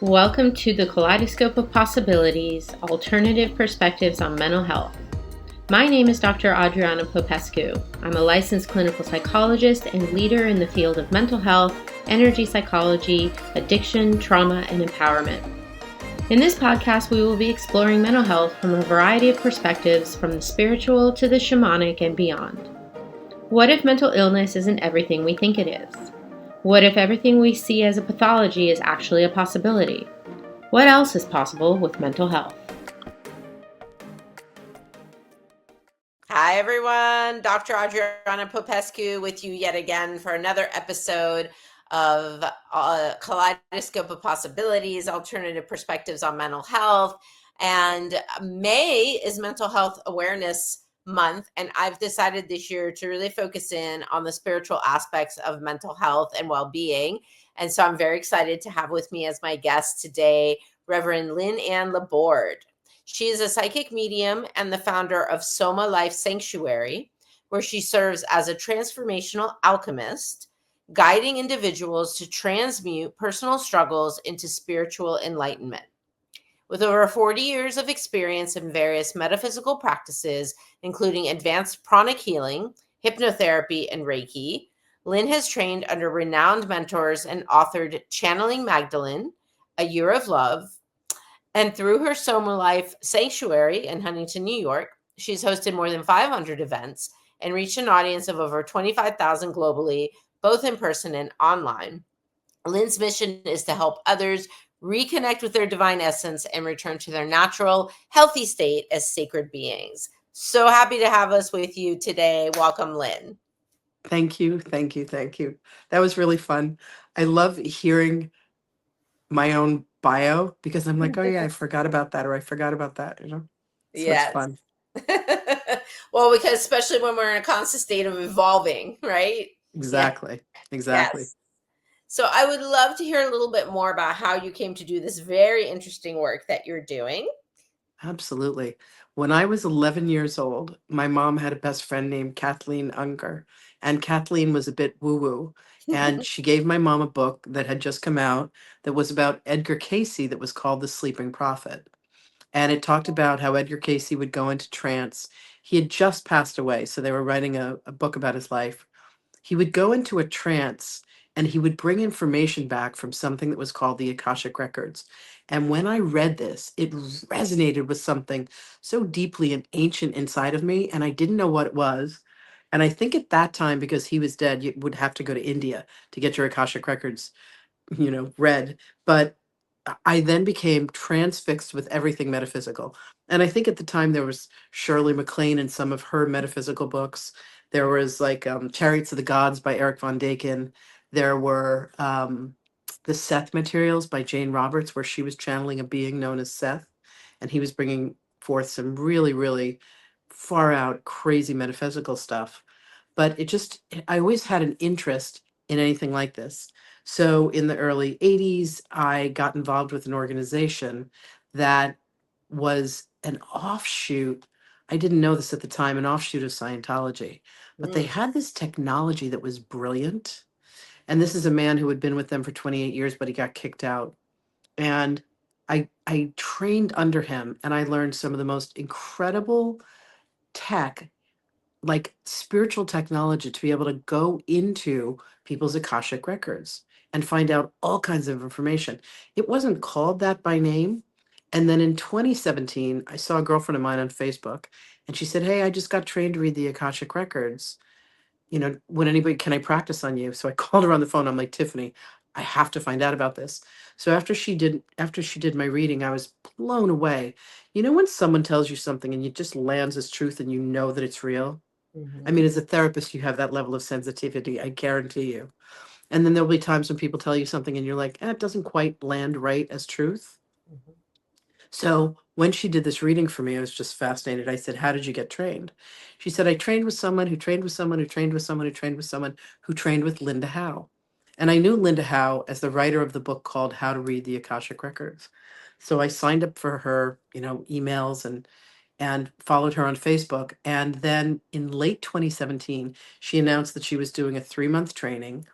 Welcome to the Kaleidoscope of Possibilities, Alternative Perspectives on Mental Health. My name is Dr. Adriana Popescu. I'm a licensed clinical psychologist and leader in the field of mental health, energy psychology, addiction, trauma, and empowerment. In this podcast, we will be exploring mental health from a variety of perspectives, from the spiritual to the shamanic and beyond. What if mental illness isn't everything we think it is? What if everything we see as a pathology is actually a possibility? What else is possible with mental health? Hi, everyone. Dr. Adriana Popescu with you yet again for another episode of Kaleidoscope of Possibilities, Alternative Perspectives on Mental Health. And May is Mental Health Awareness Month, and I've decided this year to really focus in on the spiritual aspects of mental health and well-being. And so I'm very excited to have with me as my guest today, Reverend Lynn Ann LaBorde. She is a psychic medium and the founder of Soma Life Sanctuary, where she serves as a transformational alchemist, guiding individuals to transmute personal struggles into spiritual enlightenment. With over 40 years of experience in various metaphysical practices, including advanced pranic healing, hypnotherapy, and Reiki, Lynn has trained under renowned mentors and authored Channeling Magdalene, A Year of Love, and through her Soma Life Sanctuary in Huntington, New York, she's hosted more than 500 events and reached an audience of over 25,000 globally, both in person and online. Lynn's mission is to help others reconnect with their divine essence and return to their natural, healthy state as sacred beings. So happy to have us with you today. Welcome, Lynn. Thank you. Thank you. Thank you. That was really fun. I love hearing my own bio because I'm like, oh yeah, I forgot about that, or I forgot about that, So it's Yes. fun. Well, because especially when we're in a constant state of evolving, right? Exactly. Exactly. Yes. So I would love to hear a little bit more about how you came to do this very interesting work that you're doing. Absolutely. When I was 11 years old, my mom had a best friend named Kathleen Unger, and Kathleen was a bit woo-woo. And she gave my mom a book that had just come out that was about Edgar Cayce that was called The Sleeping Prophet. And it talked about how Edgar Cayce would go into trance. He had just passed away, so they were writing a book about his life. He would go into a trance and he would bring information back from something that was called the Akashic Records. And when I read this, it resonated with something so deeply and ancient inside of me, and I didn't know what it was. And I think at that time, because he was dead, you would have to go to India to get your Akashic Records, read. But I then became transfixed with everything metaphysical. And I think at the time there was Shirley MacLaine in some of her metaphysical books. There was like Chariots of the Gods by Eric von Daykin. There were the Seth materials by Jane Roberts, where she was channeling a being known as Seth. And he was bringing forth some really, really far out, crazy metaphysical stuff. But I always had an interest in anything like this. So in the early 80s, I got involved with an organization that was an offshoot. I didn't know this at the time, an offshoot of Scientology. But they had this technology that was brilliant. And this is a man who had been with them for 28 years, but he got kicked out. And I trained under him and I learned some of the most incredible tech, like spiritual technology, to be able to go into people's Akashic records and find out all kinds of information. It wasn't called that by name. And then in 2017, I saw a girlfriend of mine on Facebook and she said, hey, I just got trained to read the Akashic records. Can I practice on you? So I called her on the phone. I'm like, Tiffany, I have to find out about this. So after she did my reading, I was blown away. When someone tells you something and it just lands as truth and you know that it's real? I mean, as a therapist, you have that level of sensitivity, I guarantee you. And then there'll be times when people tell you something and you're like, it doesn't quite land right as truth. So when she did this reading for me, I was just fascinated. I said, how did you get trained? She said, I trained with someone who trained with someone who trained with someone who trained with someone who trained with Linda Howe. And I knew Linda Howe as the writer of the book called How to Read the Akashic Records. So I signed up for her, emails and followed her on Facebook. And then in late 2017, she announced that she was doing a 3-month training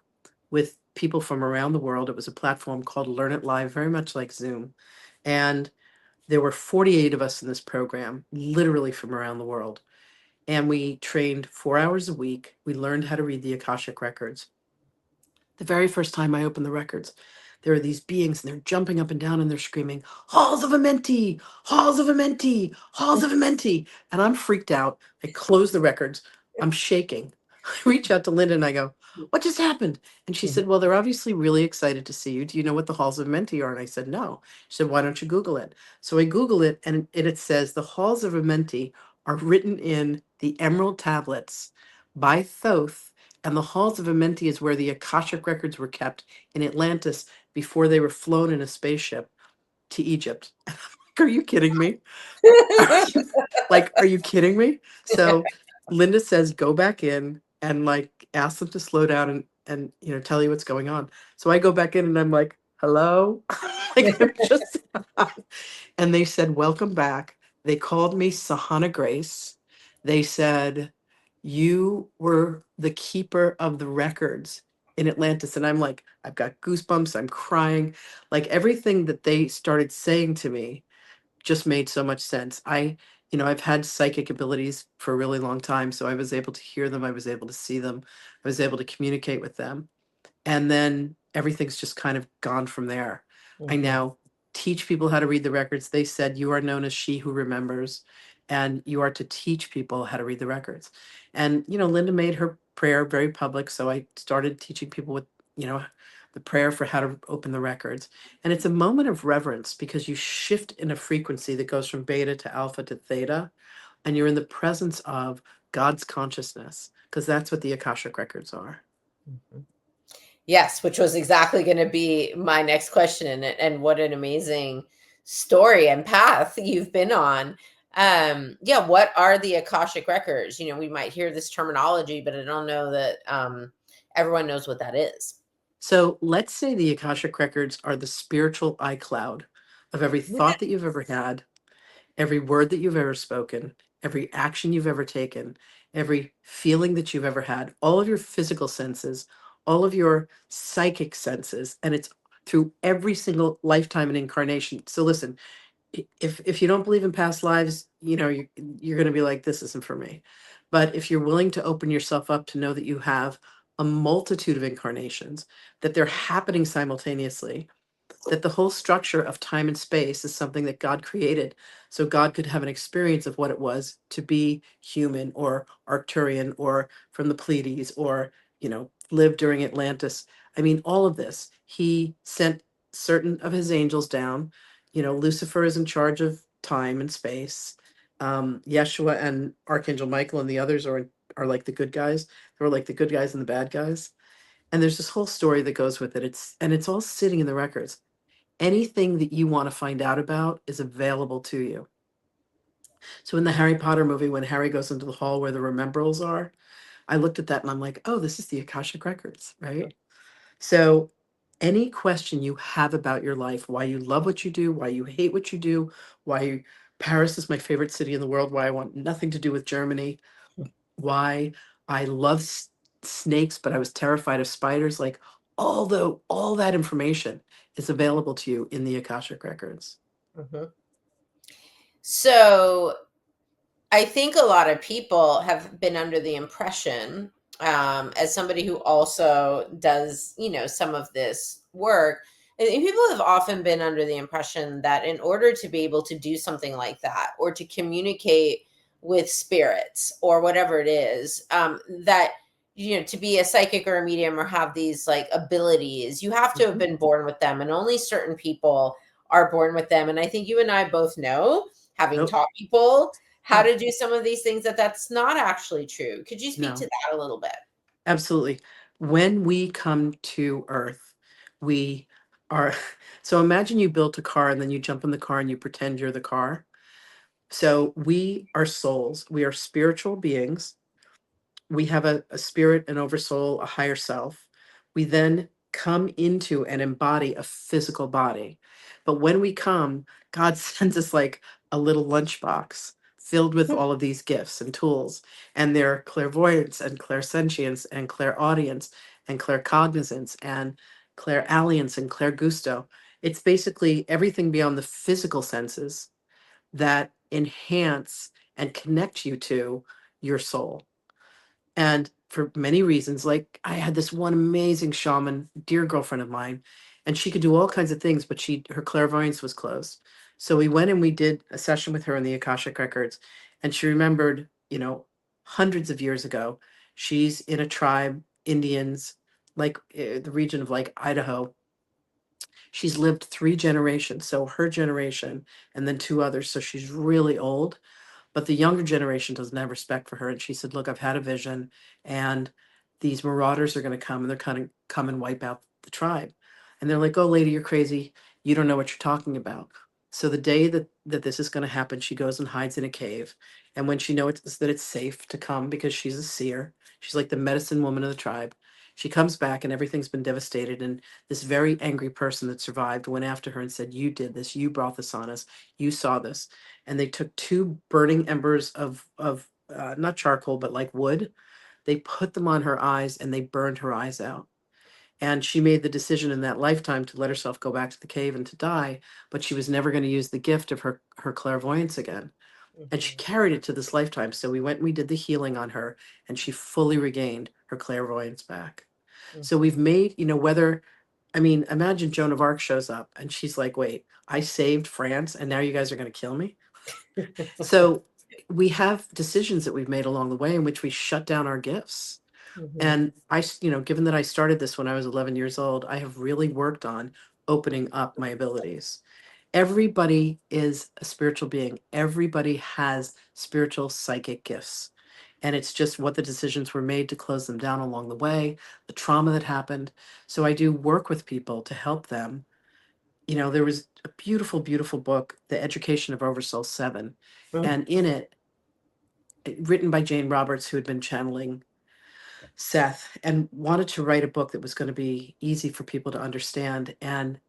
with people from around the world. It was a platform called Learn It Live, very much like Zoom. And there were 48 of us in this program, literally from around the world. And we trained 4 hours a week. We learned how to read the Akashic records. The very first time I opened the records, there are these beings and they're jumping up and down and they're screaming, halls of Amenti, halls of Amenti, halls of Amenti. And I'm freaked out. I close the records. I'm shaking. I reach out to Linda and I go, what just happened? And she said, well, they're obviously really excited to see you. Do you know what the halls of Amenti are? And I said, no. She said, why don't you Google it? So I Google it and it says the halls of Amenti are written in the emerald tablets by Thoth, and the halls of Amenti is where the Akashic records were kept in Atlantis before they were flown in a spaceship to Egypt. Are you kidding me? Are you, are you kidding me? So Linda says, go back in and like ask them to slow down and tell you what's going on. So I go back in and I'm like, hello? Like I'm just and they said, welcome back. They called me Sahana Grace. They said, you were the keeper of the records in Atlantis. And I'm like, I've got goosebumps. I'm crying. Like everything that they started saying to me just made so much sense. I've had psychic abilities for a really long time. So I was able to hear them. I was able to see them. I was able to communicate with them. And then everything's just kind of gone from there. I now teach people how to read the records. They said, you are known as she who remembers, and you are to teach people how to read the records. And, Linda made her prayer very public. So I started teaching people with, the prayer for how to open the records. And it's a moment of reverence because you shift in a frequency that goes from beta to alpha to theta, and you're in the presence of God's consciousness, because that's what the Akashic records are. Yes, which was exactly going to be my next question. And what an amazing story and path you've been on. What are the Akashic records? We might hear this terminology, but I don't know that everyone knows what that is. So let's say the Akashic records are the spiritual iCloud of every thought that you've ever had, every word that you've ever spoken, every action you've ever taken, every feeling that you've ever had, all of your physical senses, all of your psychic senses, and it's through every single lifetime and incarnation. So listen, if you don't believe in past lives, you're going to be like, this isn't for me. But if you're willing to open yourself up to know that you have a multitude of incarnations, that they're happening simultaneously, that the whole structure of time and space is something that God created so God could have an experience of what it was to be human or Arcturian or from the Pleiades or, live during Atlantis. I mean, all of this, he sent certain of his angels down. Lucifer is in charge of time and space. Yeshua and Archangel Michael and the others are like the good guys. They're like the good guys and the bad guys. And there's this whole story that goes with it. It's all sitting in the records. Anything that you want to find out about is available to you. So in the Harry Potter movie, when Harry goes into the hall where the remembrals are, I looked at that and I'm like, oh, this is the Akashic records, right? So any question you have about your life, why you love what you do, why you hate what you do, Paris is my favorite city in the world, why I want nothing to do with Germany, why I love snakes, but I was terrified of spiders, like all that information is available to you in the Akashic records. So I think a lot of people have been under the impression, as somebody who also does, some of this work, and people have often been under the impression that in order to be able to do something like that or to communicate with spirits or whatever it is, that, to be a psychic or a medium or have these like abilities, you have to have been born with them, and only certain people are born with them. And I think you and I both know, having taught people how to do some of these things, that's not actually true. Could you speak to that a little bit? Absolutely. When we come to Earth, we are, so imagine you built a car and then you jump in the car and you pretend you're the car. So we are souls. We are spiritual beings. We have a spirit, an oversoul, a higher self. We then come into and embody a physical body. But when we come, God sends us like a little lunchbox filled with all of these gifts and tools, and their clairvoyance and clairsentience and clairaudience and claircognizance and clairalience and clairgusto. It's basically everything beyond the physical senses that enhance and connect you to your soul. And for many reasons, like I had this one amazing shaman, dear girlfriend of mine, and she could do all kinds of things, but her clairvoyance was closed. So we went and we did a session with her in the Akashic Records, and she remembered, hundreds of years ago, she's in a tribe, Indians, like the region of like Idaho. She's lived 3 generations, so her generation and then 2 others. So she's really old, but the younger generation doesn't have respect for her. And she said, "Look, I've had a vision, and these marauders are going to come, and they're going to come and wipe out the tribe." And they're like, "Oh, lady, you're crazy. You don't know what you're talking about." So the day that this is going to happen, she goes and hides in a cave. And when she knows that it's safe to come because she's a seer, she's like the medicine woman of the tribe. She comes back and everything's been devastated. And this very angry person that survived went after her and said, "You did this. You brought this on us. You saw this." And they took 2 burning embers of not charcoal but like wood. They put them on her eyes and they burned her eyes out. And she made the decision in that lifetime to let herself go back to the cave and to die, but she was never going to use the gift of her clairvoyance again. And she Mhm. carried it to this lifetime. So we went and we did the healing on her, and she fully regained her clairvoyance back. So we've Mhm. made, whether, I mean, imagine Joan of Arc shows up and she's like, "Wait, I saved France and now you guys are going to kill me." So we have decisions that we've made along the way in which we shut down our gifts. Mhm. And given that I started this when I was 11 years old, I have really worked on opening up my abilities. Everybody is a spiritual being. Everybody has spiritual psychic gifts. And it's just what the decisions were made to close them down along the way, the trauma that happened. So I do work with people to help them. There was a beautiful, beautiful book, The Education of Oversoul 7. Mhm. And in it, written by Jane Roberts, who had been channeling Seth and wanted to write a book that was going to be easy for people to understand. And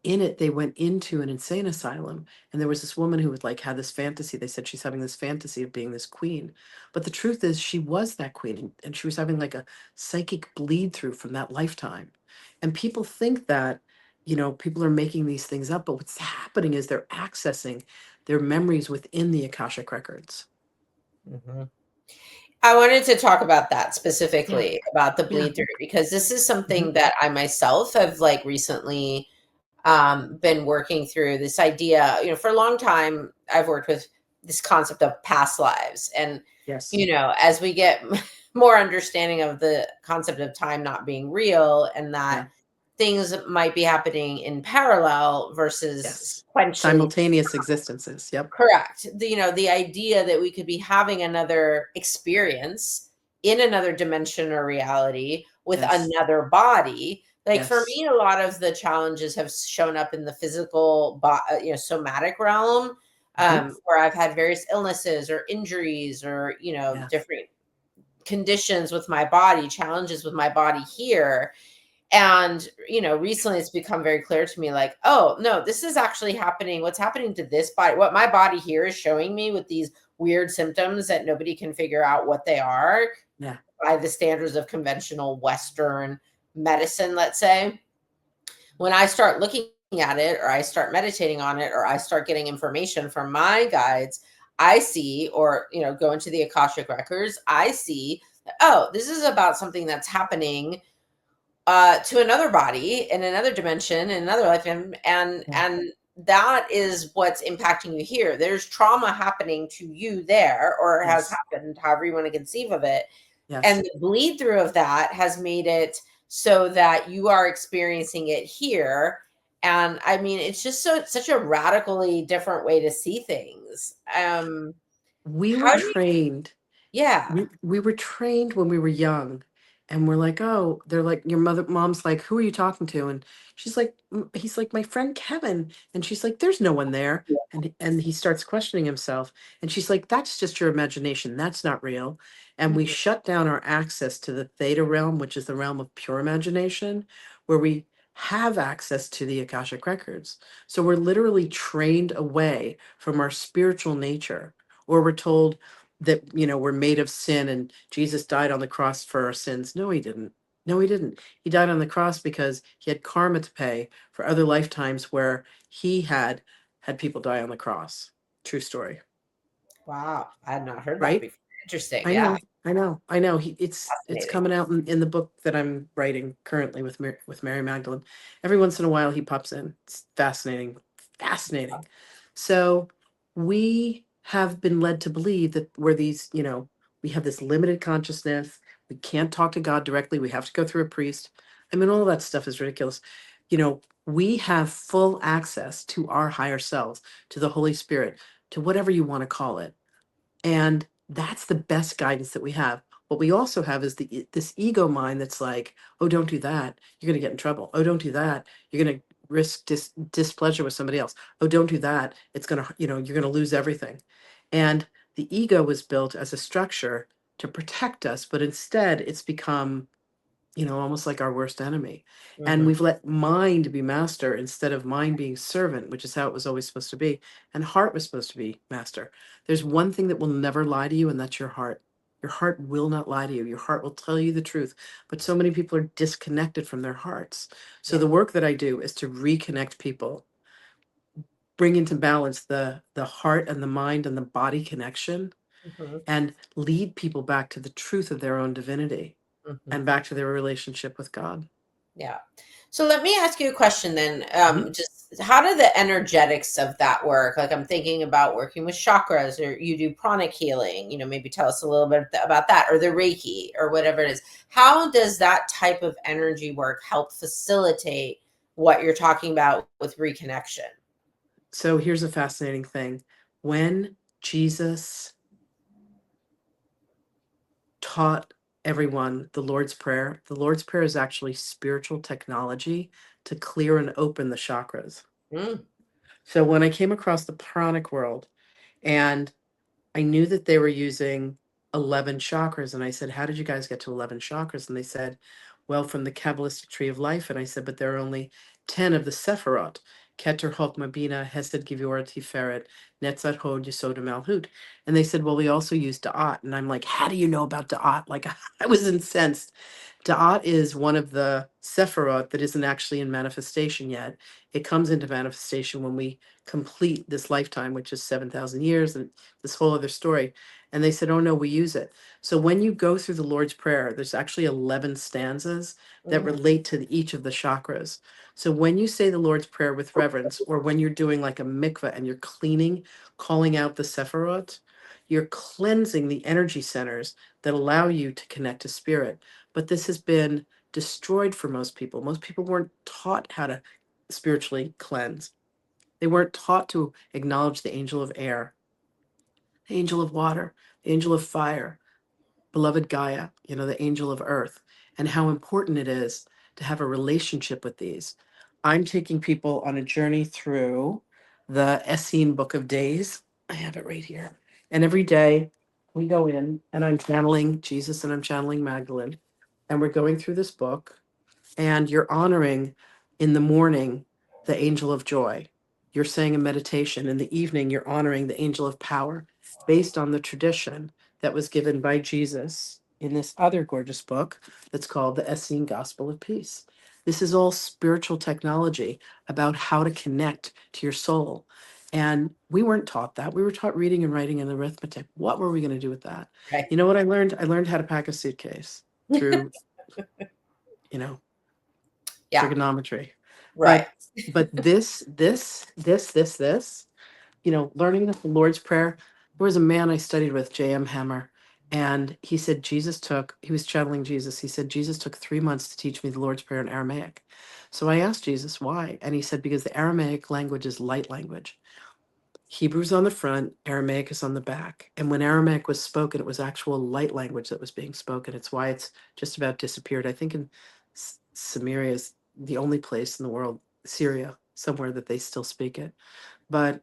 in it, they went into an insane asylum. And there was this woman who would like had this fantasy. They said she's having this fantasy of being this queen. But the truth is she was that queen, and she was having like a psychic bleed through from that lifetime. And people think that, people are making these things up, but what's happening is they're accessing their memories within the Akashic records. Mhm. I wanted to talk about that Yeah. specifically about the Yeah. bleed through because this is Mhm. something that I myself have like recently been working through this idea. For a long time, I've worked with this concept of past lives. And, Yes. as we get more understanding of the concept of time not being real and that Yeah. things might be happening in parallel versus Yes. sequentially. Simultaneous existences. Yep. Correct. The idea that we could be having another experience in another dimension or reality with Yes. another body. Like for Yes. me, a lot of the challenges have shown up in the physical, somatic realm, Mhm. where I've had various illnesses or injuries or Yeah. different conditions with my body, challenges with my body here. And, recently it's become very clear to me like, oh, no, this is actually happening. What's happening to this body? What my body here is showing me with these weird symptoms that nobody can figure out what they are Yeah. by the standards of conventional Western medicine, let's say. When I start looking at it, or I start meditating on it, or I start getting information from my guides, I see, or, go into the Akashic records, I see, oh, this is about something that's happening to another body in another dimension in another life, Yeah. and that is what's impacting you here. There's trauma happening to you there, or has Yes. happened, however you want to conceive of it, and Yes. the bleed through of that has made it so that you are experiencing it here. And I mean, it's just such a radically different way to see things. We were How do you trained. Yeah. We were trained when we were young, and we're like, "Oh," they're like, your mom's like, "Who are you talking to?" And she's like, he's like, "My friend Kevin." And she's like, "There's no one there." And he starts questioning himself. And she's like, "That's just your imagination. That's not real." And we Mhm. shut down our access to the theta realm, which is the realm of pure imagination, where we have access to the Akashic records. So we're literally trained away from our spiritual nature, or we're told that we're made of sin and Jesus died on the cross for our sins. No, he didn't. No, he didn't. He died on the cross because he had karma to pay for other lifetimes where he had people die on the cross. True story. Wow, I had not heard that Right? before. Interesting. I Yeah, know, I know, I know. It's fascinating. coming out in the book that I'm writing currently with Mary Magdalene. Every once in a while he pops in. It's fascinating, fascinating. So we have been led to believe that we're these, we have this limited consciousness. We can't talk to God directly. We have to go through a priest. I mean, all that stuff is ridiculous. We have full access to our higher selves, to the Holy Spirit, to whatever you want to call it. And that's the best guidance that we have. What we also have is this ego mind that's like, oh, don't do that. You're going to get in trouble. Oh, don't do that. You're going to risk displeasure with somebody else. Oh, don't do that. It's going to, you're going to lose everything. And the ego was built as a structure to protect us, but instead it's become almost like our worst enemy. And Hmm. we've let mind be master instead of mind being servant, which is how it was always supposed to be. And heart was supposed to be master. There's one thing that will never lie to you, and that's your heart. Your heart will not lie to you. Your heart will tell you the truth. But so many people are disconnected from their hearts. So Yeah. the work that I do is to reconnect people, bring into balance the heart and the mind and the body connection, Hmm. and lead people back to the truth of their own divinity Hmm. and back to their relationship with God. Yeah. So let me ask you a question then. Mhm. Just how do the energetics of that work? Like I'm thinking about working with chakras, or you do pranic healing. Maybe tell us a little bit about that, or the Reiki, or whatever it is. How does that type of energy work help facilitate what you're talking about with reconnection? So here's a fascinating thing. When Jesus taught everyone the Lord's Prayer is actually spiritual technology to clear and open the chakras. Mm, So when I came across the pranic world, and I knew that they were using 11 chakras. And I said, how did you guys get to 11 chakras? And they said, well, from the Kabbalistic tree of life. And I said, but there are only 10 of the Sephirot. Keter, Chokmah, Bina, Hesed, Gevurah, Tiferet, Netzat, Hod, Yesod, and Malhut. And they said, well, we also use Da'at. And I'm like, how do you know about Da'at? Like, I was incensed. Da'at is one of the Sephirot that isn't actually in manifestation yet. It comes into manifestation when we complete this lifetime, which is 7,000 years, and this whole other story. And they said, oh no, we use it. So when you go through the Lord's Prayer, there's actually 11 stanzas that mm, relate to each of the chakras. So when you say the Lord's Prayer with reverence, or when you're doing like a mikveh and you're cleaning, calling out the Sephirot, you're cleansing the energy centers that allow you to connect to spirit. But this has been destroyed for most people. Most people weren't taught how to spiritually cleanse. They weren't taught to acknowledge the angel of air, the angel of water, the angel of fire, beloved Gaia, the angel of earth, and how important it is to have a relationship with these. I'm taking people on a journey through the Essene Book of Days. I have it right here. And every day we go in, and I'm channeling Jesus and I'm channeling Magdalene. And we're going through this book, and you're honoring in the morning the angel of joy. You're saying a meditation. In the evening, you're honoring the angel of power based on the tradition that was given by Jesus in this other gorgeous book that's called the Essene Gospel of Peace. This is all spiritual technology about how to connect to your soul. And we weren't taught that. We were taught reading and writing and arithmetic. What were we going to do with that? right. You know what I learned? I learned how to pack a suitcase through, you know, Yeah. trigonometry. Right. But this, learning the Lord's Prayer. There was a man I studied with, J.M. Hammer, and he said he was channeling Jesus. He said Jesus took 3 months to teach me the Lord's Prayer in Aramaic. So I asked Jesus why, and he said because the Aramaic language is light language. Hebrew's on the front, Aramaic is on the back. And when Aramaic was spoken, it was actual light language that was being spoken. It's why it's just about disappeared. I think in Samaria is the only place in the world, Syria, somewhere that they still speak it. But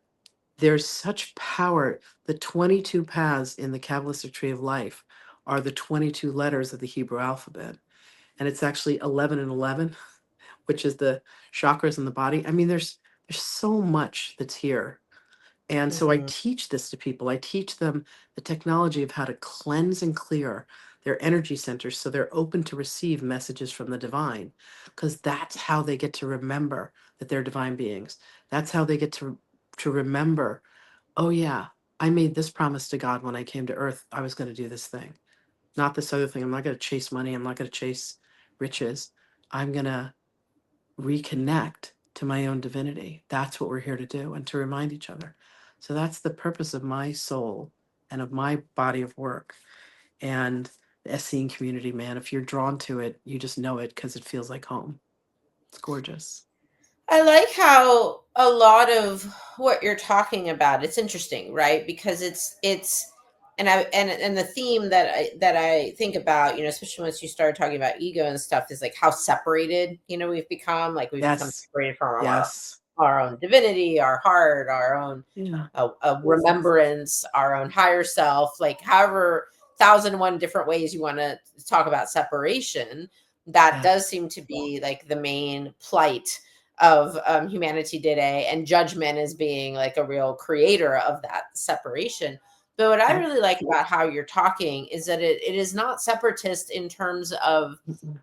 there's such power. The 22 paths in the Kabbalistic Tree of Life are the 22 letters of the Hebrew alphabet. And it's actually 11 and 11, which is the chakras in the body. I mean, there's so much that's here. And so I Hmm. teach this to people. I teach them the technology of how to cleanse and clear They're energy centers, so they're open to receive messages from the divine, because that's how they get to remember that they're divine beings. That's how they get to remember, oh yeah, I made this promise to God when I came to earth. I was going to do this thing, not this other thing. I'm not going to chase money. I'm not going to chase riches. I'm going to reconnect to my own divinity. That's what we're here to do, and to remind each other. So that's the purpose of my soul and of my body of work. And the Essene community, man, if you're drawn to it, you just know it because it feels like home. It's gorgeous. I like how a lot of what you're talking about, it's interesting, right? Because it's and the theme that I think about, especially once you start talking about ego and stuff, is like how separated, we've become. Like we've become Yes. separated from Yes. our own divinity, our heart, our own Yeah. remembrance, our own higher self, like however 1,001 different ways you want to talk about separation. That Yeah. does seem to be like the main plight of humanity today, and judgment as being like a real creator of that separation. But what I Yeah. really like about how you're talking is that it is not separatist in terms of, Mhm.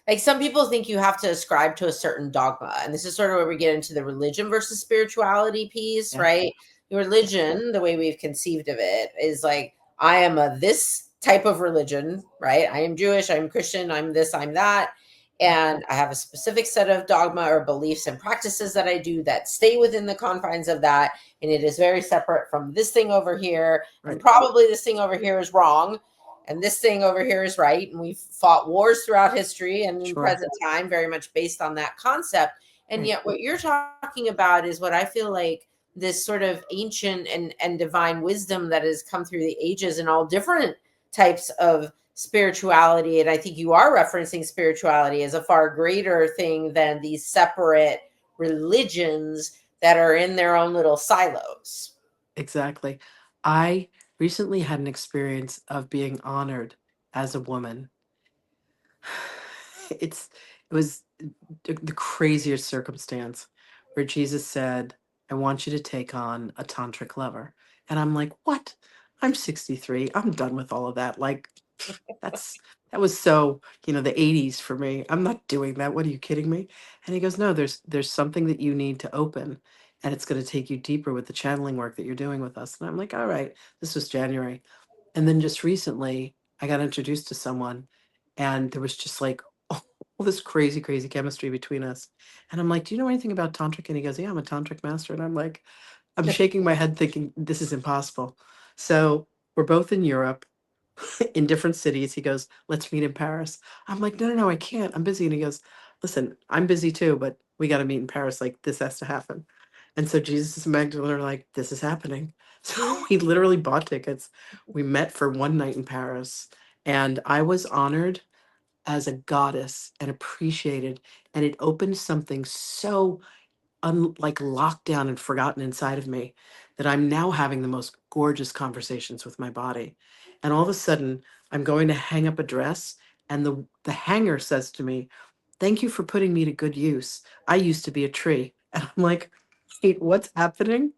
like, some people think you have to ascribe to a certain dogma, and this is sort of where we get into the religion versus spirituality piece, Yeah. right? Religion, the way we've conceived of it, is like, I am a this type of religion, right? I am Jewish, I'm Christian, I'm this, I'm that, and I have a specific set of dogma or beliefs and practices that I do that stay within the confines of that, and it is very separate from this thing over here, and Right. probably this thing over here is wrong, and this thing over here is right. And we've fought wars throughout history and in Sure. present time, very much based on that concept. And Right. yet, what you're talking about is what I feel like this sort of ancient and divine wisdom that has come through the ages in all different types of spirituality. And I think you are referencing spirituality as a far greater thing than these separate religions that are in their own little silos. Exactly. I recently had an experience of being honored as a woman. It was the craziest circumstance where Jesus said, I want you to take on a tantric lover. And I'm like, what? I'm 63. I'm done with all of that. Like, that's that was so, the 80s for me. I'm not doing that. What, are you kidding me? And he goes, no, there's something that you need to open, and it's going to take you deeper with the channeling work that you're doing with us. And I'm like, all right, this was January. And then just recently, I got introduced to someone, and there was just like all this crazy, crazy chemistry between us. And I'm like, do you know anything about tantric? And he goes, yeah, I'm a tantric master. And I'm like, I'm shaking my head thinking, this is impossible. So we're both in Europe, in different cities. He goes, let's meet in Paris. I'm like, no, no, no, I can't. I'm busy. And he goes, listen, I'm busy too, but we got to meet in Paris. Like, this has to happen. And so Jesus and Magdalene are like, this is happening. So we literally bought tickets. We met for one night in Paris. And I was honored as a goddess and appreciated. And it opened something so like locked down and forgotten inside of me, that I'm now having the most gorgeous conversations with my body. And all of a sudden, I'm going to hang up a dress, and the hanger says to me, "Thank you for putting me to good use. I used to be a tree." And I'm like, "Wait, what's happening?"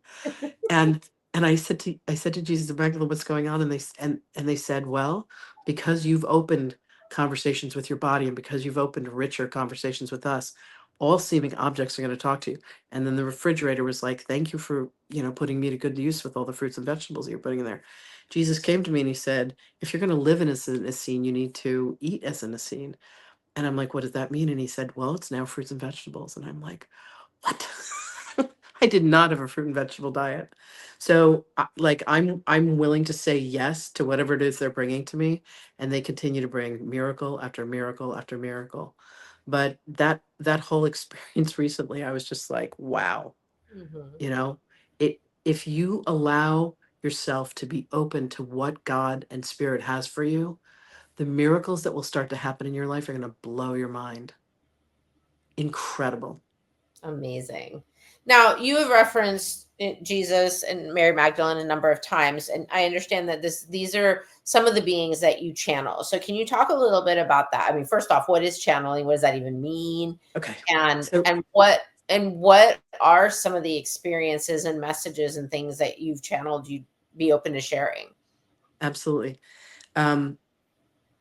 And I said to Jesus and Magdalene, "What's going on?" And they said, "Well, because you've opened conversations with your body, and because you've opened richer conversations with us, all seeming objects are going to talk to you." And then the refrigerator was like, "Thank you for, putting me to good use with all the fruits and vegetables you're putting in there." Jesus came to me and he said, "If you're going to live in as an Essene, you need to eat as an Essene." And I'm like, "What does that mean?" And he said, "Well, it's now fruits and vegetables." And I'm like, what? I did not have a fruit and vegetable diet. So, like, I'm willing to say yes to whatever it is they're bringing to me, and they continue to bring miracle after miracle after miracle. But that whole experience recently, I was just like, wow, Mhm. you know, if you allow yourself to be open to what God and spirit has for you, the miracles that will start to happen in your life are going to blow your mind. Incredible. Amazing. Now, you have referenced Jesus and Mary Magdalene a number of times, and I understand that these are some of the beings that you channel. So, can you talk a little bit about that? I mean, first off, what is channeling? What does that even mean? Okay. And So what are some of the experiences and messages and things that you've channeled? You'd be open to sharing. absolutely. Um,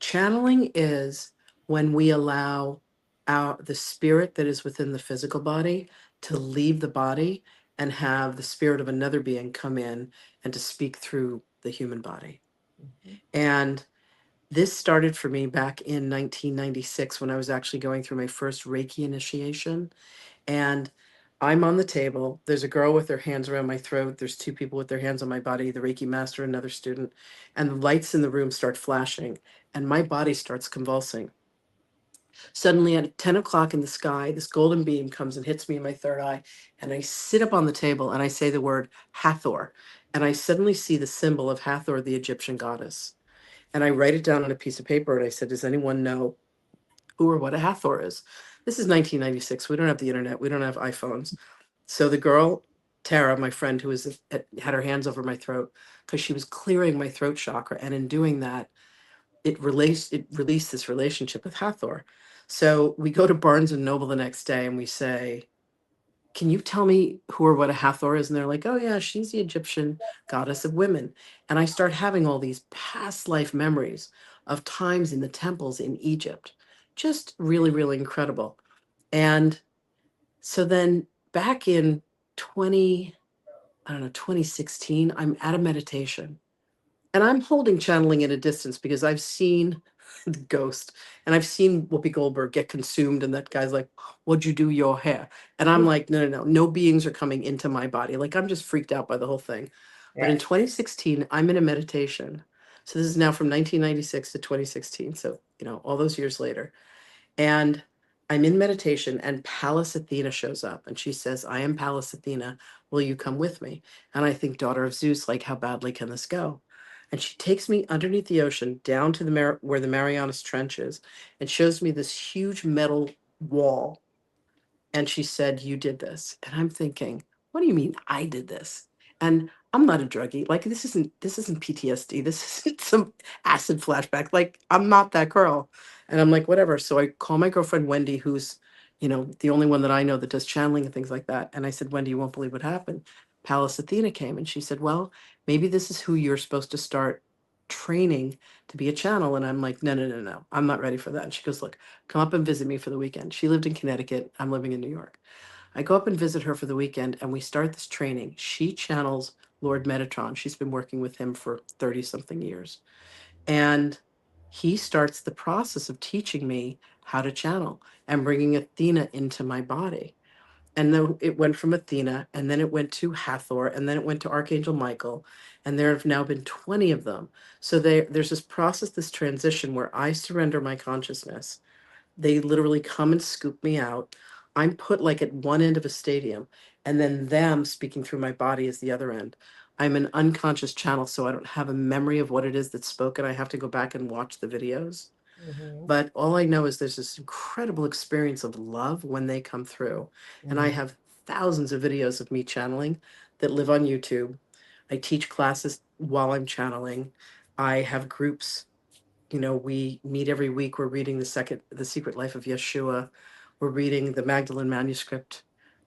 Channeling is when we allow the spirit that is within the physical body to leave the body and have the spirit of another being come in and to speak through the human body. And this started for me back in 1996 when I was actually going through my first Reiki initiation. And I'm on the table. There's a girl with her hands around my throat. There's two people with their hands on my body, the Reiki master, another student. And the lights in the room start flashing, and my body starts convulsing. Suddenly, at 10 o'clock in the sky, this golden beam comes and hits me in my third eye. And I sit up on the table and I say the word Hathor. And I suddenly see the symbol of Hathor, the Egyptian goddess. And I write it down on a piece of paper. And I said, does anyone know who or what a Hathor is? This is 1996. We don't have the internet. We don't have iPhones. So the girl, Tara, my friend, had her hands over my throat because she was clearing my throat chakra. And in doing that, it released this relationship with Hathor. So we go to Barnes and Noble the next day and we say, can you tell me who or what a Hathor is? And they're like, oh yeah, she's the Egyptian goddess of women. And I start having all these past life memories of times in the temples in Egypt. Just really, really incredible. And so then back in 2016, I'm at a meditation and I'm holding channeling at a distance because I've seen the ghost and I've seen Whoopi Goldberg get consumed. And that guy's like, what'd you do your hair? And I'm like, no, no, no, no beings are coming into my body. Like, I'm just freaked out by the whole thing. But in 2016, I'm in a meditation. So this is now from 1996 to 2016. So, all those years later. And I'm in meditation and Pallas Athena shows up and she says, I am Pallas Athena. Will you come with me? And I think, daughter of Zeus, like, how badly can this go? And she takes me underneath the ocean down to where the Marianas Trench is and shows me this huge metal wall. And she said, you did this. And I'm thinking, what do you mean I did this? And I'm not a druggie. Like, this isn't PTSD. This isn't some acid flashback. Like, I'm not that girl. And I'm like, whatever. So I call my girlfriend Wendy, who's, the only one that I know that does channeling and things like that. And I said, Wendy, you won't believe what happened. Pallas Athena came and she said, well, maybe this is who you're supposed to start training to be a channel. And I'm like, no, no, no, no. I'm not ready for that. And she goes, look, come up and visit me for the weekend. She lived in Connecticut. I'm living in New York. I go up and visit her for the weekend and we start this training. She channels Lord Metatron. She's been working with him for 30 something years. And he starts the process of teaching me how to channel and bringing Athena into my body. And then it went from Athena, and then it went to Hathor, and then it went to Archangel Michael. And there have now been 20 of them. So there's this process, this transition where I surrender my consciousness. They literally come and scoop me out. I'm put like at one end of a stadium, and then them speaking through my body is the other end. I'm an unconscious channel, so I don't have a memory of what it is that's spoken. I have to go back and watch the videos. But all I know is there's this incredible experience of love when they come through. And I have thousands of videos of me channeling that live on YouTube. I teach classes while I'm channeling. I have groups, we meet every week. We're reading the Secret Life of Yeshua. We're reading the Magdalene manuscript.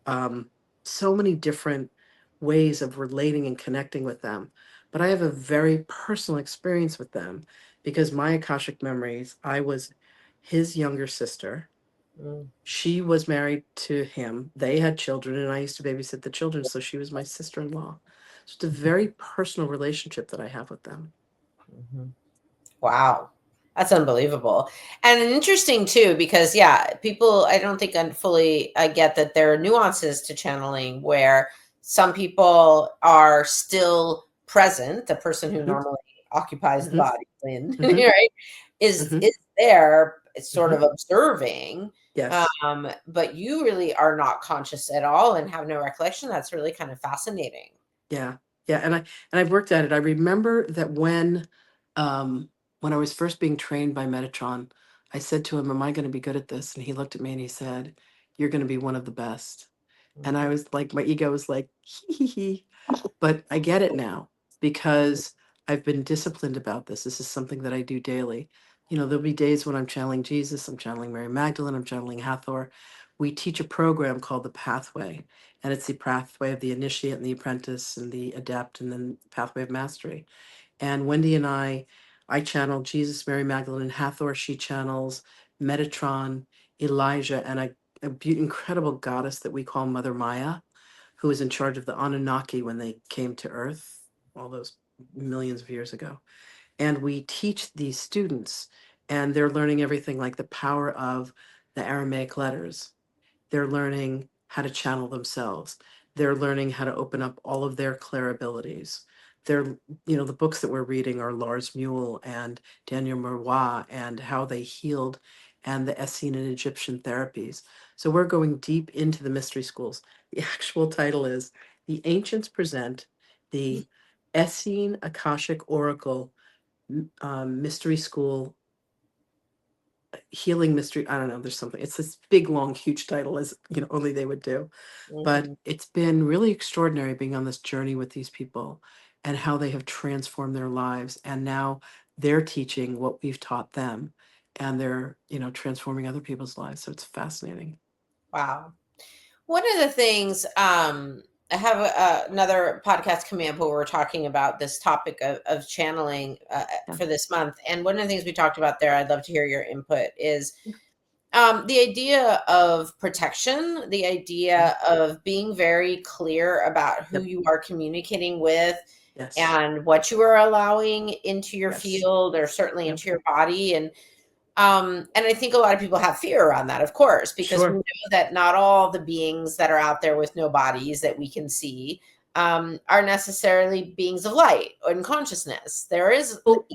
So many different ways of relating and connecting with them. But I have a very personal experience with them because my Akashic memories, I was his younger sister. She was married to him. They had children, and I used to babysit the children. So she was my sister-in-law. So it's a very personal relationship that I have with them. Wow. That's unbelievable. And interesting too, because people, I don't think I get that there are nuances to channeling where some people are still present. The person who normally occupies the body, Lynn, right, is there, sort of observing. Yes. But you really are not conscious at all and have no recollection. That's really kind of fascinating. Yeah. Yeah. And I've worked at it. I remember that when I was first being trained by Metatron, I said to him, am I going to be good at this? And he looked at me and he said, you're going to be one of the best. And I was like, my ego was like, hee hee hee. But I get it now because I've been disciplined about this. This is something that I do daily. There'll be days when I'm channeling Jesus, I'm channeling Mary Magdalene, I'm channeling Hathor. We teach a program called the Pathway, and it's the pathway of the initiate and the apprentice and the adept, and then pathway of mastery. And Wendy and I I channel Jesus, Mary Magdalene, Hathor. She channels Metatron, Elijah, and incredible goddess that we call Mother Maya, who was in charge of the Anunnaki when they came to Earth all those millions of years ago. And we teach these students, and they're learning everything like the power of the Aramaic letters. They're learning how to channel themselves. They're learning how to open up all of their clair abilities. They're, the books that we're reading are Lars Muehl and Daniel Marois and how they healed and the Essene and Egyptian therapies. So we're going deep into the mystery schools. The actual title is The Ancients Present the Essene Akashic Oracle Mystery School Healing Mystery. I don't know, there's something. It's this big, long, huge title, as only they would do. But it's been really extraordinary being on this journey with these people and how they have transformed their lives. And now they're teaching what we've taught them, and they're, transforming other people's lives. So it's fascinating. Wow. One of the things, I have another podcast coming up where we're talking about this topic of channeling Yeah. for this month. And one of the things we talked about there, I'd love to hear your input, is the idea of protection, the idea of being very clear about who Yep. you are communicating with Yes. and what you are allowing into your Yes. field, or certainly Yep. into your body. And I think a lot of people have fear around that, of course, because we Sure. know that not all the beings that are out there with no bodies that we can see are necessarily beings of light and consciousness. There is Well,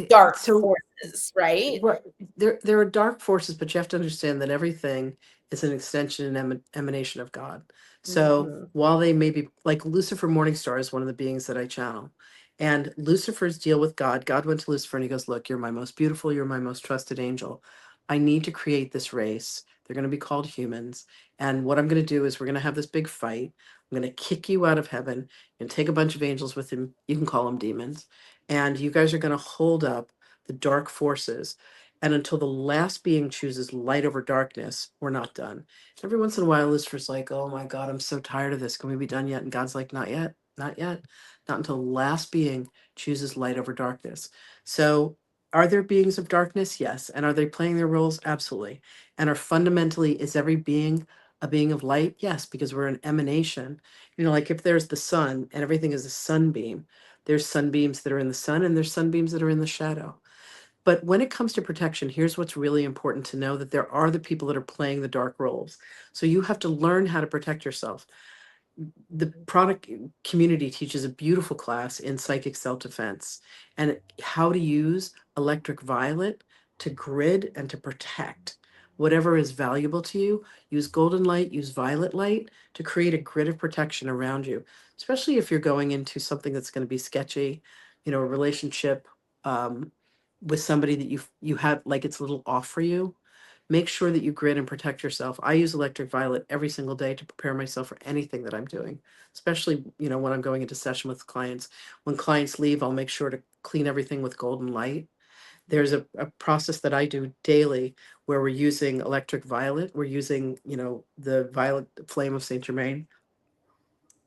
dark so forces, right? right, there are dark forces, but you have to understand that everything is an extension and emanation of God. So Mhm. while they may be like Lucifer Morningstar is one of the beings that I channel, and Lucifer's deal with God. God went to Lucifer and he goes, "Look, you're my most beautiful, you're my most trusted angel. I need to create this race. They're going to be called humans, and what I'm going to do is we're going to have this big fight. I'm going to kick you out of heaven and take a bunch of angels with him. You can call them demons, and you guys are going to hold up the dark forces. And until the last being chooses light over darkness, we're not done." Every once in a while, Lucifer's like, "Oh my God, I'm so tired of this. Can we be done yet?" And God's like, "Not yet, not yet. Not until the last being chooses light over darkness." So, are there beings of darkness? Yes. And are they playing their roles? Absolutely. And is every being a being of light? Yes, because we're an emanation. Like if there's the sun and everything is a sunbeam, there's sunbeams that are in the sun and there's sunbeams that are in the shadow. But when it comes to protection, here's what's really important to know, that there are the people that are playing the dark roles. So you have to learn how to protect yourself. The product community teaches a beautiful class in psychic self-defense and how to use electric violet to grid and to protect whatever is valuable to you. Use golden light, use violet light to create a grid of protection around you, especially if you're going into something that's going to be sketchy, a relationship with somebody that you have, like it's a little off for you. Make sure that you grid and protect yourself. I use electric violet every single day to prepare myself for anything that I'm doing, especially, when I'm going into session with clients. When clients leave, I'll make sure to clean everything with golden light. There's a process that I do daily where we're using electric violet. We're using, the violet flame of Saint Germain.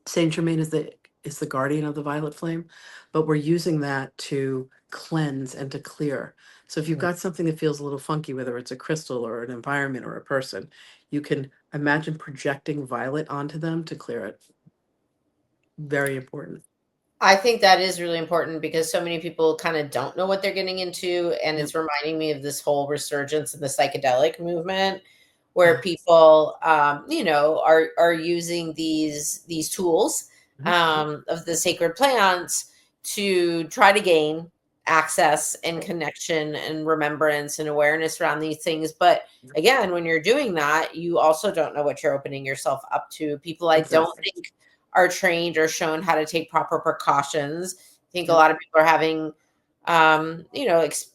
Saint Germain is the guardian of the violet flame, but we're using that to cleanse and to clear. So if you've got something that feels a little funky, whether it's a crystal or an environment or a person, you can imagine projecting violet onto them to clear it. Very important. I think that is really important because so many people kind of don't know what they're getting into. And Yep. it's reminding me of this whole resurgence of the psychedelic movement where Ah, people, are using these tools mhm. of the sacred plants to try to gain access and connection and remembrance and awareness around these things. But again, when you're doing that, you also don't know what you're opening yourself up to. People I don't Exactly. think are trained or shown how to take proper precautions. I think a Yep. lot of people are having,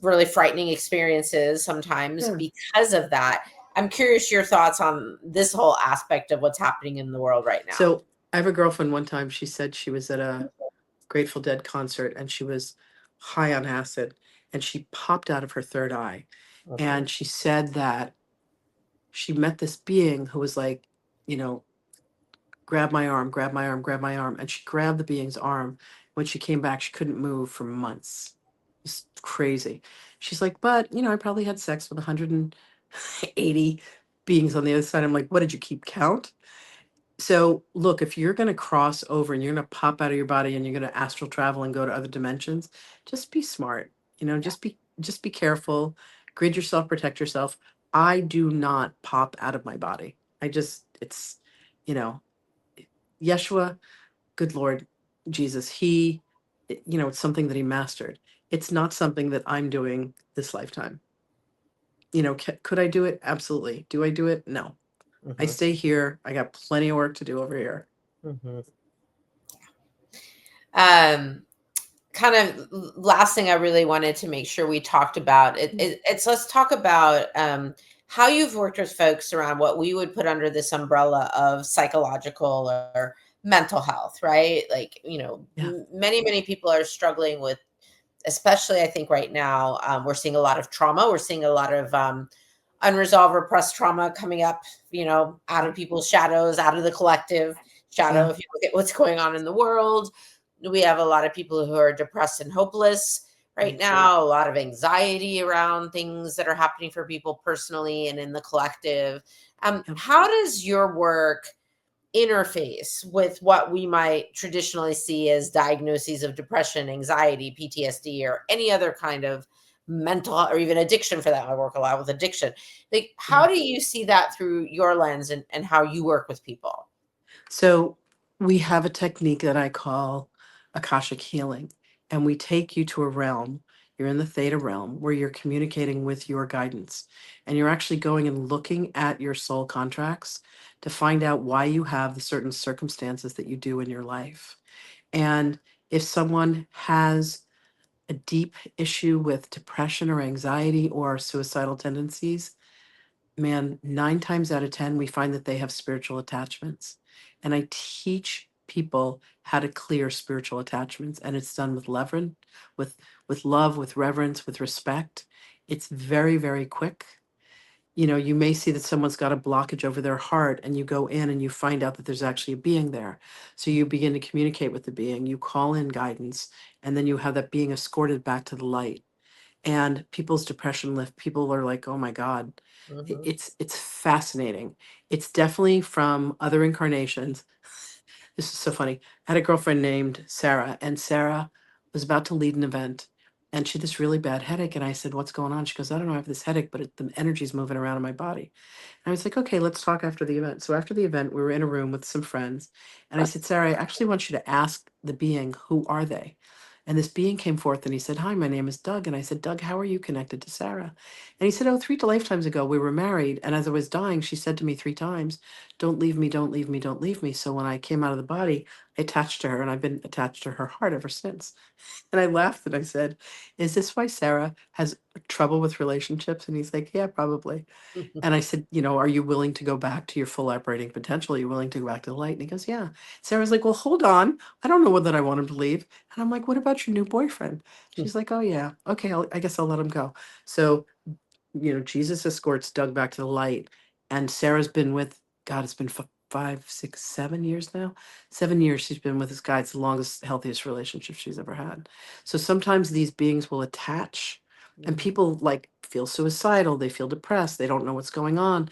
really frightening experiences sometimes Yeah. because of that. I'm curious your thoughts on this whole aspect of what's happening in the world right now. So I have a girlfriend. One time she said she was at a Grateful Dead concert and she was high on acid and she popped out of her third eye. Mhm. And she said that she met this being who was like, you know, grab my arm, grab my arm, grab my arm. And she grabbed the being's arm. When she came back, she couldn't move for months. It's crazy. She's like, but I probably had sex with 180 beings on the other side. I'm like, what, did you keep count? So look, if you're going to cross over and you're going to pop out of your body and you're going to astral travel and go to other dimensions, just be smart. Yeah. Just be careful. Grid yourself, protect yourself. I do not pop out of my body. It's, you know, Yeshua, good Lord Jesus, it's something that he mastered. It's not something that I'm doing this lifetime. Could I do it? Absolutely. Do I do it? No. I Hmm. stay here. I got plenty of work to do over here. Hmm. Kind of last thing I really wanted to make sure we talked about it's let's talk about how you've worked with folks around what we would put under this umbrella of psychological or mental health, right? Like, Yeah. many people are struggling with, especially I think right now, we're seeing a lot of trauma. We're seeing a lot of unresolved repressed trauma coming up, out of people's shadows, out of the collective shadow. Yeah. If you look at what's going on in the world, we have a lot of people who are depressed and hopeless right Right. now, a lot of anxiety around things that are happening for people personally and in the collective. Yep. How does your work interface with what we might traditionally see as diagnoses of depression, anxiety, PTSD, or any other kind of mental or even addiction for that? I work a lot with addiction. Like, how Yeah. do you see that through your lens and how you work with people? So we have a technique that I call Akashic healing, and we take you to a realm. You're in the theta realm where you're communicating with your guidance, and you're actually going and looking at your soul contracts to find out why you have the certain circumstances that you do in your life. And if someone has a deep issue with depression or anxiety or suicidal tendencies, man, 9 times out of 10, we find that they have spiritual attachments. And I teach people how to clear spiritual attachments. And it's done with with love, with reverence, with respect. It's very, very quick. You may see that someone's got a blockage over their heart, and you go in and you find out that there's actually a being there. So you begin to communicate with the being, you call in guidance, and then you have that being escorted back to the light, and people's depression lift. People are like, oh my God. Hmm. It's fascinating. It's definitely from other incarnations. This is so funny. I had a girlfriend named Sarah, and Sarah was about to lead an event, and she had this really bad headache. And I said, what's going on? She goes, I don't know, I have this headache, but the energy's moving around in my body. I was like, okay, let's talk after the event. So after the event, we were in a room with some friends. And I said, Sarah, I actually want you to ask the being, who are they? And this being came forth and he said, hi, my name is Doug. And I said, Doug, how are you connected to Sarah? And he said, oh, 3 lifetimes ago, we were married. And as I was dying, she said to me 3 times, don't leave me, don't leave me, don't leave me. So when I came out of the body, I attached to her, and I've been attached to her heart ever since. And I laughed and I said, is this why Sarah has trouble with relationships? And he's like, yeah, probably. And I said, are you willing to go back to your full operating potential? Are you willing to go back to the light? And he goes, yeah. Sarah's like, well, hold on. I don't know whether I want him to leave. And I'm like, what about your new boyfriend? She's like, oh, yeah. Okay, I guess I'll let him go. So, Jesus escorts Doug back to the light. And Sarah's been with, God, it's been 5, 6, 7 years now. 7 years she's been with this guy. It's the longest, healthiest relationship she's ever had. So sometimes these beings will attach, and people like feel suicidal, they feel depressed, they don't know what's going on,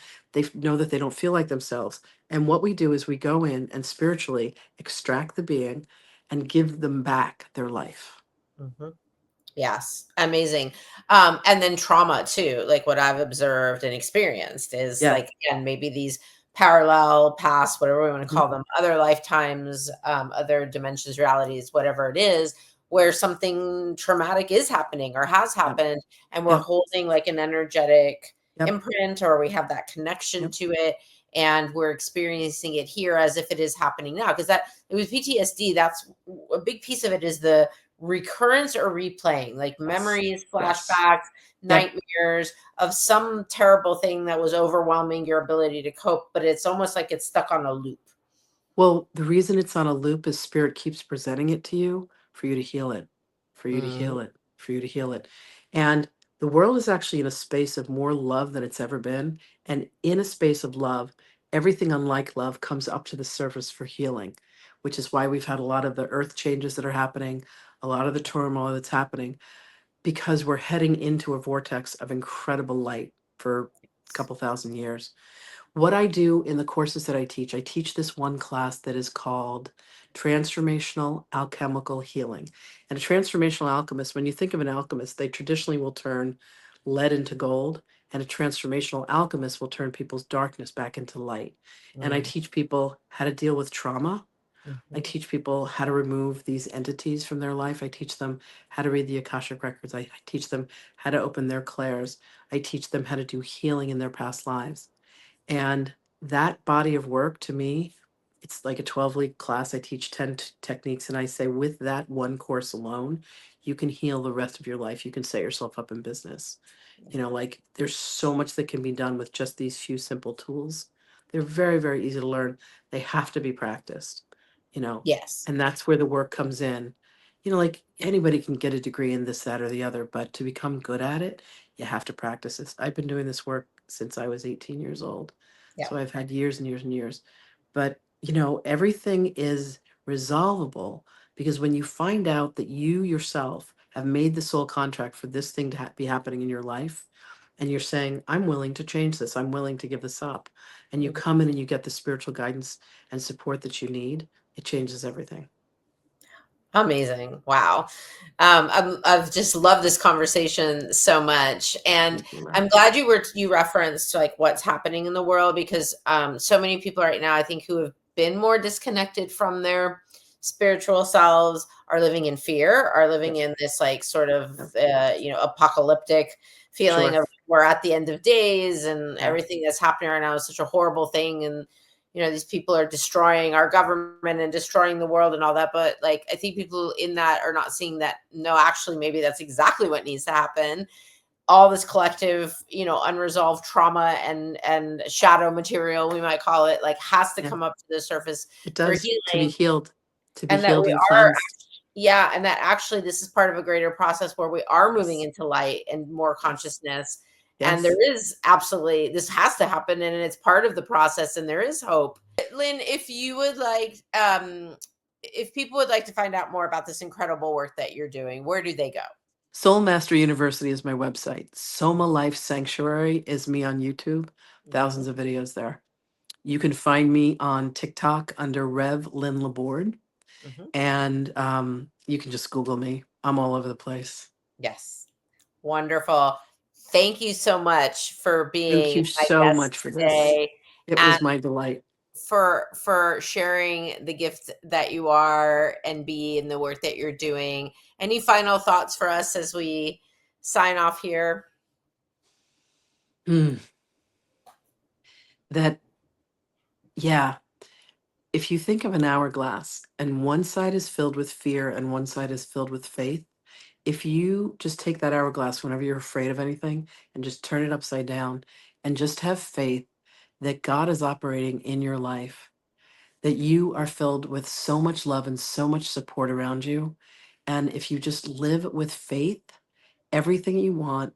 know that they don't feel like themselves. And what we do is we go in and spiritually extract the being and give them back their life. Hmm. Yes, amazing. And then trauma too, like what I've observed and experienced is Yeah. like, again, maybe these parallel paths, whatever we want to Mhm. call them, other lifetimes, other dimensions, realities, whatever it is, where something traumatic is happening or has Yep. happened, and we're Yep. holding like an energetic Yep. imprint, or we have that connection Yep. to it, and we're experiencing it here as if it is happening now. Because that with PTSD, that's a big piece of it, is the recurrence or replaying, like Yes. memories, Yes. flashbacks, Yep. nightmares of some terrible thing that was overwhelming your ability to cope, but it's almost like it's stuck on a loop. Well, the reason it's on a loop is spirit keeps presenting it to you for you to heal it, for you to Mhm. heal it, for you to heal it. And the world is actually in a space of more love than it's ever been. And in a space of love, everything unlike love comes up to the surface for healing, which is why we've had a lot of the earth changes that are happening, a lot of the turmoil that's happening. because we're heading into a vortex of incredible light for a couple thousand years. What I do in the courses that I teach this one class that is called Transformational Alchemical Healing. And a transformational alchemist, when you think of an alchemist, they traditionally will turn lead into gold, and a transformational alchemist will turn people's darkness back into light. And I teach people how to deal with trauma. I teach people how to remove these entities from their life. I teach them how to read the Akashic records. I teach them how to open their clairs. I teach them how to do healing in their past lives. And that body of work, to me, it's like a 12-week class. I teach 10 techniques, and I say with that one course alone, you can heal the rest of your life. You can set yourself up in business. Like there's so much that can be done with just these few simple tools. They're very, very easy to learn. They have to be practiced, Yes. and that's where the work comes in. Like anybody can get a degree in this, that, or the other, but to become good at it, you have to practice this. I've been doing this work since I was 18 years old. Yeah. So I've had years and years and years. But, everything is resolvable because when you find out that you yourself have made the soul contract for this thing to be happening in your life, and you're saying, I'm willing to change this, I'm willing to give this up, and you come in and you get the spiritual guidance and support that you need, it changes everything. Amazing. Wow. I've just loved this conversation so much. And I'm glad you referenced like what's happening in the world, because so many people right now, I think, who have been more disconnected from their spiritual selves are living in fear, are living in this like sort of, apocalyptic feeling of we're at the end of days, and everything that's happening right now is such a horrible thing. And these people are destroying our government and destroying the world and all that. But like, I think people in that are not seeing that, no, actually, maybe that's exactly what needs to happen. All this collective, unresolved trauma and shadow material, we might call it, like, has to come up to the surface. It does, for healing, to be healed, and cleansed. And that actually this is part of a greater process where we are moving into light and more consciousness. And there is absolutely, this has to happen, and it's part of the process, and there is hope. Lynn, if you would like, if people would like to find out more about this incredible work that you're doing, where do they go? Soul Master University is my website. Soma Life Sanctuary is me on YouTube. Thousands of videos there. You can find me on TikTok under Rev Lynn LaBorde. And you can just Google me. I'm all over the place. Yes. Wonderful. Thank you so much for being Thank you so much for this. It was my delight. For sharing the gift that you are and be in the work that you're doing. Any final thoughts for us as we sign off here? If you think of an hourglass and one side is filled with fear and one side is filled with faith, if you just take that hourglass whenever you're afraid of anything and just turn it upside down and just have faith that God is operating in your life, that you are filled with so much love and so much support around you. And if you just live with faith, everything you want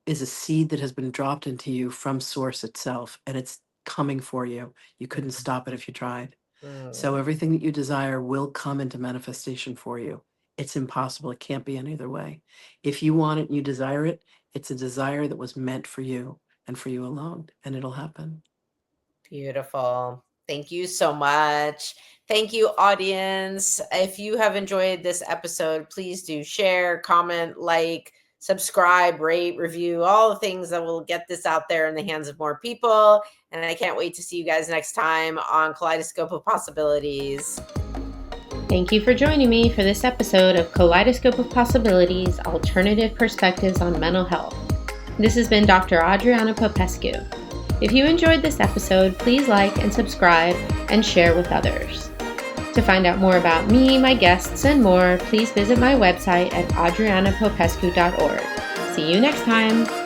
is a seed that has been dropped into you from source itself, and it's coming for you. You couldn't stop it if you tried. So everything that you desire will come into manifestation for you. It's impossible. It can't be any other way. If you want it and you desire it, it's a desire that was meant for you and for you alone, and it'll happen. Beautiful. Thank you so much. Thank you, audience. If you have enjoyed this episode, please do share, comment, like, subscribe, rate, review, all the things that will get this out there in the hands of more people. And I can't wait to see you guys next time on Kaleidoscope of Possibilities. Thank you for joining me for this episode of Kaleidoscope of Possibilities, Alternative Perspectives on Mental Health. This has been Dr. Adriana Popescu. If you enjoyed this episode, please like and subscribe and share with others. To find out more about me, my guests, and more, please visit my website at adrianapopescu.org. See you next time.